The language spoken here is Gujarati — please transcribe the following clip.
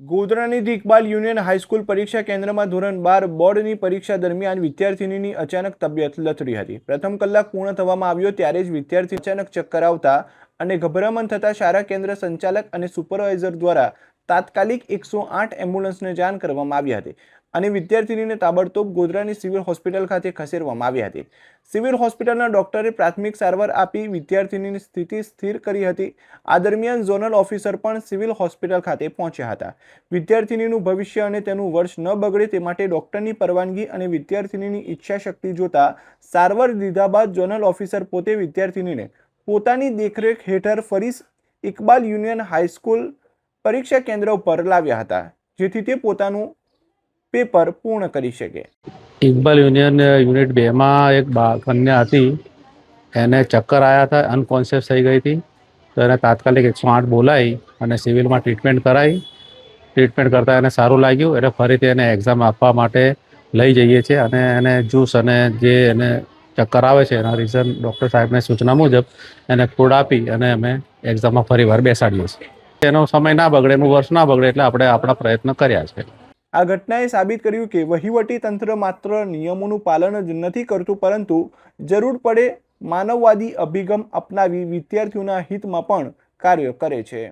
ગોધરાની ધી ઇકબાલ યુનિયન હાઈસ્કૂલ પરીક્ષા કેન્દ્રમાં ધોરણ 12 બોર્ડની પરીક્ષા દરમિયાન વિદ્યાર્થીનીની અચાનક તબિયત લથડી હતી। પ્રથમ કલાક પૂર્ણ થવામાં આવ્યો ત્યારે જ વિદ્યાર્થી અચાનક ચક્કર આવતા અને ગભરામણ થતા શાળા કેન્દ્ર સંચાલક અને સુપરવાઇઝર દ્વારા તાત્કાલિક 108 એમ્બ્યુલન્સને જાણ કરવામાં આવી હતી અને વિદ્યાર્થીનીને તાબડતોબ ગોધરાની સિવિલ હોસ્પિટલ ખાતે ખસેડવામાં આવી હતી। સિવિલ હોસ્પિટલના ડોક્ટરે પ્રાથમિક સારવાર આપી વિદ્યાર્થીનીની સ્થિતિ સ્થિર કરી હતી। આ દરમિયાન ઝોનલ ઓફિસર પણ સિવિલ હોસ્પિટલ ખાતે પહોંચ્યા હતા। વિદ્યાર્થીનીનું ભવિષ્ય અને તેનું વર્ષ ન બગડે તે માટે ડોક્ટરની પરવાનગી અને વિદ્યાર્થીનીની ઈચ્છાશક્તિ જોતા સારવાર લીધા બાદ ઝોનલ ઓફિસર પોતે વિદ્યાર્થીનીને પોતાની દેખરેખ હેઠળ ફરી ઇકબાલ યુનિયન હાઈસ્કૂલ પરીક્ષા કેન્દ્ર ઉપર લાવ્યા હતા, જેથી તે પોતાનું પેપર પૂર્ણ કરી શકે। ઇકબાલ યુનિયન યુનિટ 2 માં એક કન્યા હતી, એને ચક્કર આવ્યા હતા, અનકોન્શિયસ થઈ ગઈ હતી। તો એને તાત્કાલિક 108 બોલાવી અને સિવિલમાં ટ્રીટમેન્ટ કરાવી। ટ્રીટમેન્ટ કરતાં એને સારું લાગ્યું એટલે ફરીથી એને એક્ઝામ આપવા માટે લઈ જઈએ છીએ અને એને જ્યુસ અને જે એને ચક્કર આવે છે એના રીઝન ડૉક્ટર સાહેબની સૂચના મુજબ એને ફૂડ આપી અને અમે એક્ઝામમાં ફરીવાર બેસાડીએ છીએ। એનો સમય ના બગડે, એનું વર્ષ ના બગડે એટલે આપણે આપણા પ્રયત્ન કર્યા છે। આ ઘટનાએ સાબિત કર્યું કે વહીવટી તંત્ર માત્ર નિયમોનું પાલન જ નથી કરતું, પરંતુ જરૂર પડે માનવવાદી અભિગમ અપનાવી વિદ્યાર્થીઓના હિતમાં પણ કાર્ય કરે છે।